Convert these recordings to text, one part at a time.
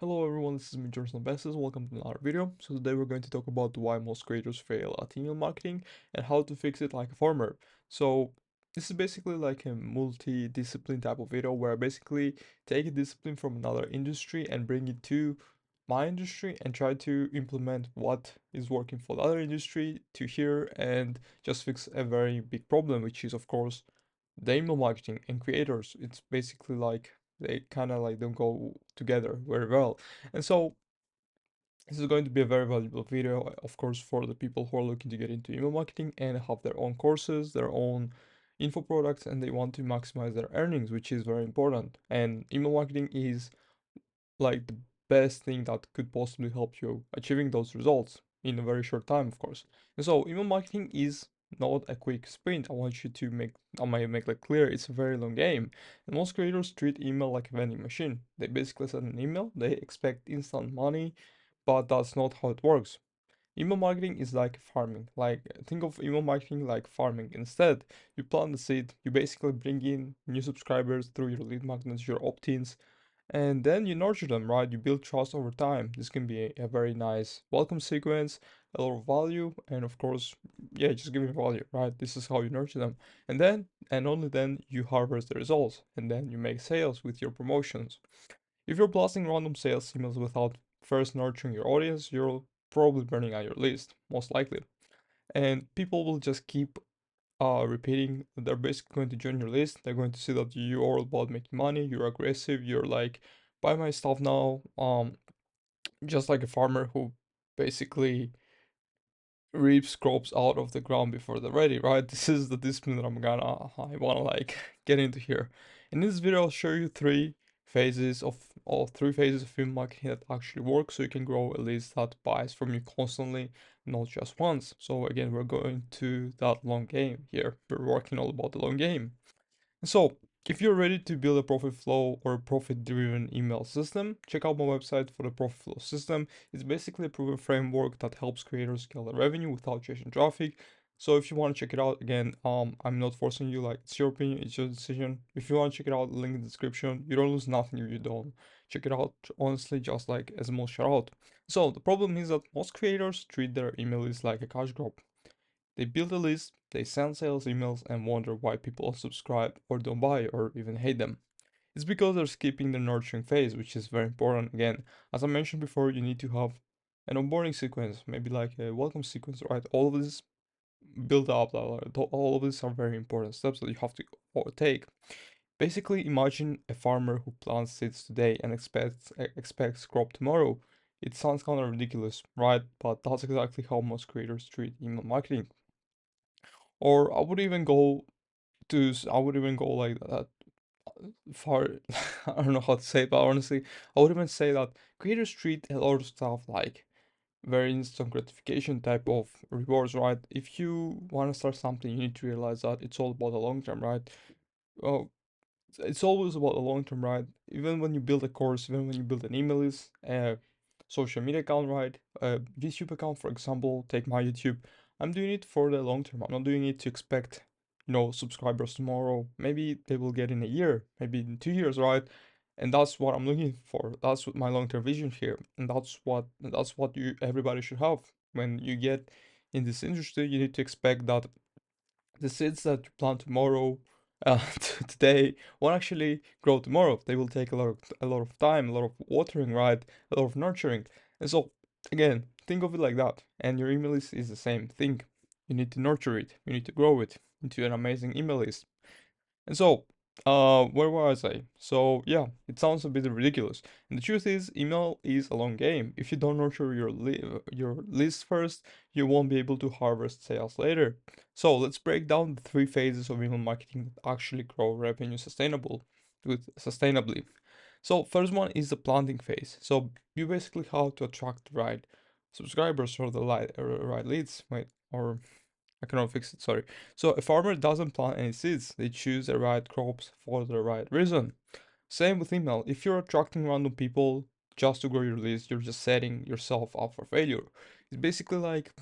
Hello everyone, this is me, Jonathan Besses. Welcome to another video. So today we're going to talk about why most creators fail at email marketing and how to fix it like a farmer. So this is basically like a multi-discipline type of video where I basically take a discipline from another industry and bring it to my industry and try to implement what is working for the other industry to here and just fix a very big problem, which is of course the email marketing and creators. It's basically like they kind of like don't go together very well. And so this is going to be a very valuable video, of course, for the people who are looking to get into email marketing and have their own courses, their own info products, and they want to maximize their earnings, which is very important. And email marketing is like the best thing that could possibly help you achieving those results in a very short time, of course. And so email marketing is not a quick sprint. I want you to make that clear. It's a very long game. And most creators treat email like a vending machine. They basically send an email, they expect instant money, but that's not how it works. Email marketing is like farming. Like think of email marketing like farming. Instead, you plant the seed, you basically bring in new subscribers through your lead magnets, your opt-ins, and then you nurture them, right? You build trust over time. This can be a very nice welcome sequence, a lot of value, and of course, yeah, just giving value, right? This is how you nurture them. And then, and only then, you harvest the results, and then you make sales with your promotions. If you're blasting random sales emails without first nurturing your audience, you're probably burning out your list, most likely. And people will just keep repeating. They're basically going to join your list. They're going to see that you're all about making money, you're aggressive, you're like, buy my stuff now. Just like a farmer who basically reaps crops out of the ground before they're ready, right? This is the discipline that I wanna like get into here. In this video, I'll show you three phases of email marketing that actually work, so you can grow a list that buys from you constantly, not just once. So again, we're going to that long game here. We're working all about the long game. So, if you're ready to build a profit flow or a profit driven email system, check out my website for the profit flow system. It's basically a proven framework that helps creators scale their revenue without chasing traffic. So if you want to check it out, again, I'm not forcing you, like it's your opinion, it's your decision. If you want to check it out, link in the description. You don't lose nothing if you don't check it out. Honestly, just like as a small shout out. So the problem is that most creators treat their email list like a cash crop. They build a list, they send sales emails, and wonder why people unsubscribe or don't buy or even hate them. It's because they're skipping the nurturing phase, which is very important. Again, as I mentioned before, you need to have an onboarding sequence, maybe like a welcome sequence, right? All of this build up, all of these are very important steps that you have to take. Basically, imagine a farmer who plants seeds today and expects crop tomorrow. It sounds kind of ridiculous, right? But that's exactly how most creators treat email marketing. Or I would even go like that far. I don't know how to say it, but honestly, I would even say that creators treat a lot of stuff like very instant gratification type of rewards, right? If you want to start something, you need to realize that it's all about the long term, right? Oh, it's always about the long term, right? Even when you build a course, even when you build an email list, social media account, right? YouTube account, for example, take my YouTube. I'm doing it for the long term. I'm not doing it to expect, subscribers tomorrow. Maybe they will get in a year, maybe in 2 years, right? And that's what I'm looking for. That's what my long term vision here, and that's what you everybody should have. When you get in this industry, you need to expect that the seeds that you plant tomorrow, today, won't actually grow tomorrow. They will take a lot of time, a lot of watering, right? A lot of nurturing. And so, again, think of it like that. And your email list is the same thing. You need to nurture it. You need to grow it into an amazing email list. And so, where was I? So, yeah, it sounds a bit ridiculous. And the truth is, email is a long game. If you don't nurture your list first, you won't be able to harvest sales later. So, let's break down the three phases of email marketing that actually grow revenue sustainably. So, first one is the planting phase. So, you basically have to attract the right subscribers or the right leads, wait, or I cannot fix it, sorry. So a farmer doesn't plant any seeds, they choose the right crops for the right reason. Same with email. If you're attracting random people just to grow your list, you're just setting yourself up for failure. It's basically like,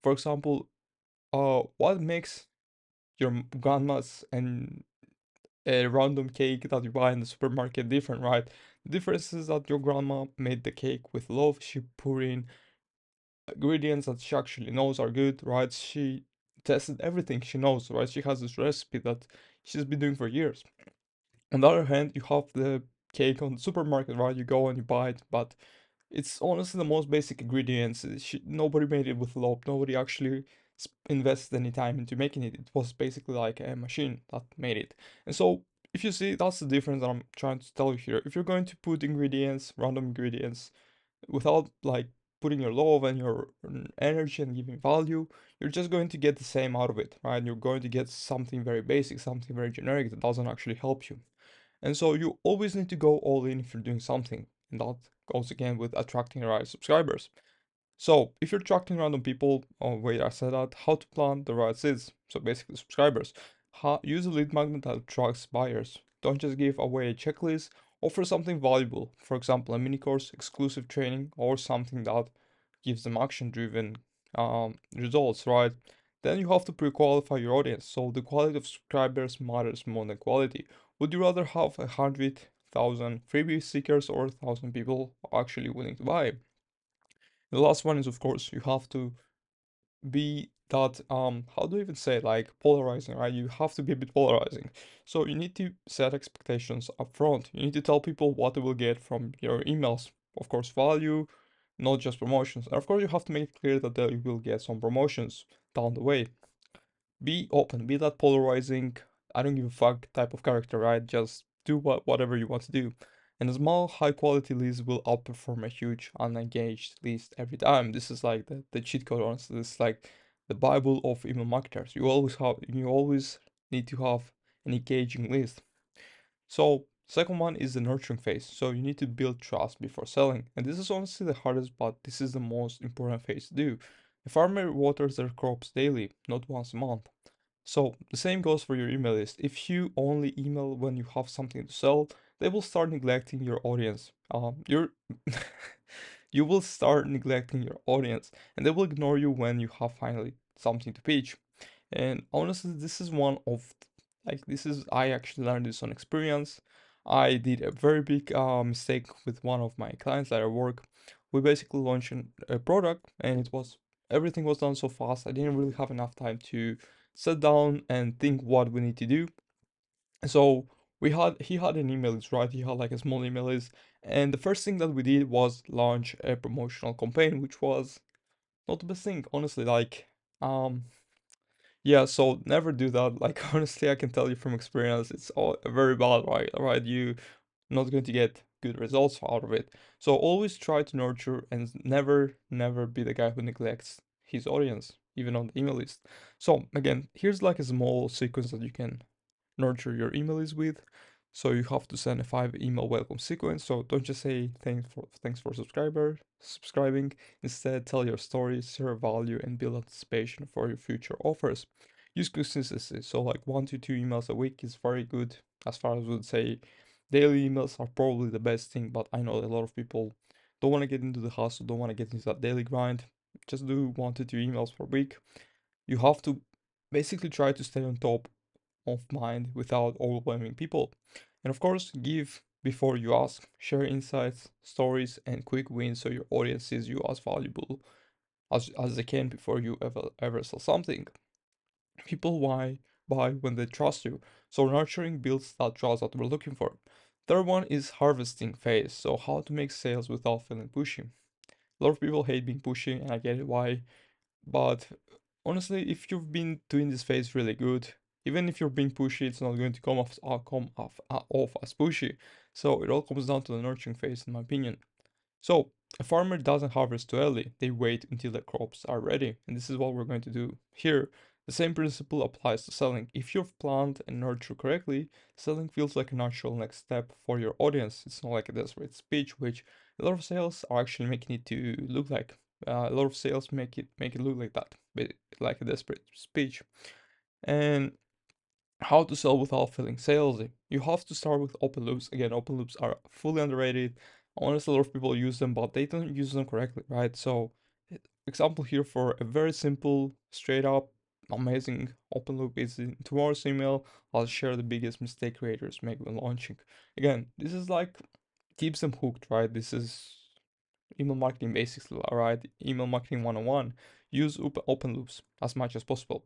for example, what makes your grandma's and a random cake that you buy in the supermarket different, right? The difference is that your grandma made the cake with love. She put in ingredients that she actually knows are good, right? She tested everything she knows, right? She has this recipe that she's been doing for years. On the other hand, you have the cake on the supermarket, right? You go and you buy it, but it's honestly the most basic ingredients. Nobody made it with love. Nobody actually invested any time into making it. It was basically like a machine that made it. And so, if you see, that's the difference that I'm trying to tell you here. If you're going to put ingredients, random ingredients, without like putting your love and your energy and giving value, you're just going to get the same out of it, right? You're going to get something very basic, something very generic that doesn't actually help you. And so you always need to go all in if you're doing something. And that goes again with attracting the right subscribers. So if you're attracting random people, oh wait, I said that, how to plant the right seeds. So basically subscribers. Use a lead magnet that attracts buyers. Don't just give away a checklist, offer something valuable. For example, a mini course, exclusive training, or something that gives them action-driven results, right? Then you have to pre-qualify your audience. So the quality of subscribers matters more than quality. Would you rather have 100,000 freebie seekers or 1,000 people actually willing to buy? The last one is, of course, you have to be that how do I even say, like, polarizing, right? You have to be a bit polarizing. So you need to set expectations up front. You need to tell people what they will get from your emails. Of course, value, not just promotions. And of course, you have to make it clear that they will get some promotions down the way. Be open, be that polarizing, I don't give a fuck type of character, right? Just do whatever you want to do. And a small, high quality list will outperform a huge, unengaged list every time. This is like the cheat code, honestly. This is like the Bible of email marketers. You always need to have an engaging list. So, second one is the nurturing phase. So you need to build trust before selling. And this is honestly the hardest, but this is the most important phase to do. A farmer waters their crops daily, not once a month. So the same goes for your email list. If you only email when you have something to sell, they will start neglecting your audience. You will start neglecting your audience, and they will ignore you when you have finally something to pitch. And honestly, this is one of like this is I actually learned this on experience. I did a very big mistake with one of my clients that I work. We basically launched a product, and everything was done so fast. I didn't really have enough time to sit down and think what we need to do. So he had an email list, right? He had like a small email list, and the first thing that we did was launch a promotional campaign, which was not the best thing, honestly. Um, yeah, so never do that. Like honestly, I can tell you from experience, it's all very bad, right? Right, you not going to get good results out of it. So always try to nurture and never be the guy who neglects his audience, even on the email list. So again, here's like a small sequence that you can nurture your email list with. So you have to send a 5 email welcome sequence. So don't just say thanks for subscribing. Instead, tell your story, share value, and build anticipation for your future offers. Use consistency. So like 1 to 2 emails a week is very good. As far as I would say, daily emails are probably the best thing. But I know a lot of people don't want to get into the hustle, don't want to get into that daily grind. Just do 1 to 2 emails per week. You have to basically try to stay on top of mind without overwhelming people. And of course, give before you ask. Share insights, stories, and quick wins so your audience sees you as valuable as they can before you ever sell something. People buy when they trust you. So nurturing builds that trust that we're looking for. Third one is harvesting phase. So how to make sales without feeling pushy. A lot of people hate being pushy, and I get it why. But honestly, if you've been doing this phase really good, even if you're being pushy, it's not going to come off as pushy. So it all comes down to the nurturing phase, in my opinion. So a farmer doesn't harvest too early. They wait until the crops are ready, and this is what we're going to do here. The same principle applies to selling. If you've planned and nurtured correctly, selling feels like a natural next step for your audience. It's not like a desperate speech, which a lot of sales are actually making it to look like. A lot of sales make it look like that, but like a desperate speech. And how to sell without feeling salesy. You have to start with open loops. Again, open loops are fully underrated. Honestly, a lot of people use them, but they don't use them correctly, right? So, example here for a very simple, straight up, amazing open loop is in tomorrow's email. I'll share the biggest mistake creators make when launching. Again, this is like keeps them hooked, right? This is email marketing basics, right? Email marketing 101. Use open loops as much as possible.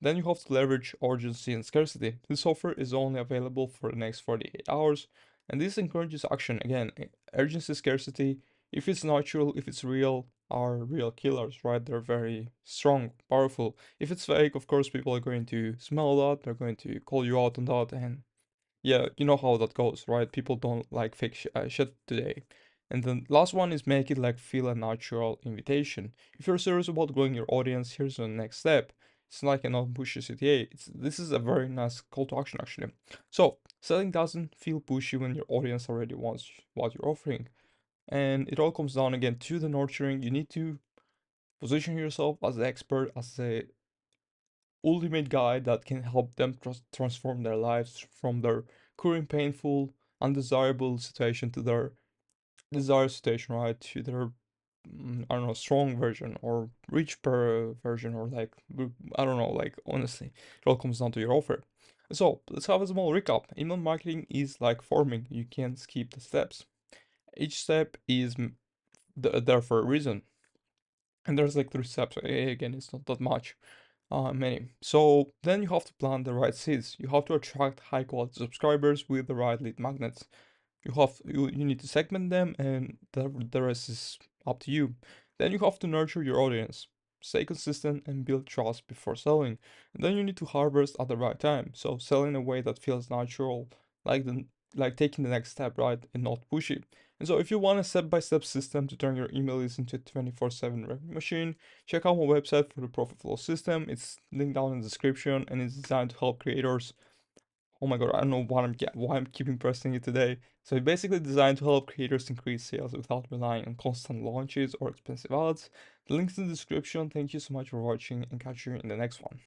Then you have to leverage urgency and scarcity. This offer is only available for the next 48 hours, and this encourages action. Again, urgency, scarcity, if it's natural, if it's real, are real killers, right? They're very strong, powerful. If it's fake, of course, people are going to smell that, they're going to call you out on that, and yeah, you know how that goes, right? People don't like fake shit today. And then last one is make it like feel a natural invitation. If you're serious about growing your audience, here's the next step. It's like a non-pushy CTA. This is a very nice call to action actually. So selling doesn't feel pushy when your audience already wants what you're offering. And it all comes down again to the nurturing. You need to position yourself as the expert, as the ultimate guide that can help them transform their lives from their current painful, undesirable situation to their desired situation, right? To their, I don't know, strong version or rich per version or like, I don't know, like honestly, it all comes down to your offer. So let's have a small recap. Email marketing is like farming. You can't skip the steps. Each step is there for a reason. And there's like 3 steps. Again, it's not that much. Many. So then you have to plant the right seeds. You have to attract high quality subscribers with the right lead magnets. You need to segment them, and the rest is up to you. Then you have to nurture your audience. Stay consistent and build trust before selling. And then you need to harvest at the right time. So sell in a way that feels natural, like the like taking the next step, right, and not pushy. And so if you want a step-by-step system to turn your email list into a 24/7 revenue machine, check out my website for the profit flow system. It's linked down in the description and it's designed to help creators. Oh my god, I don't know why I'm keeping pressing it today. So it's basically designed to help creators increase sales without relying on constant launches or expensive ads. The link's in the description. Thank you so much for watching and catch you in the next one.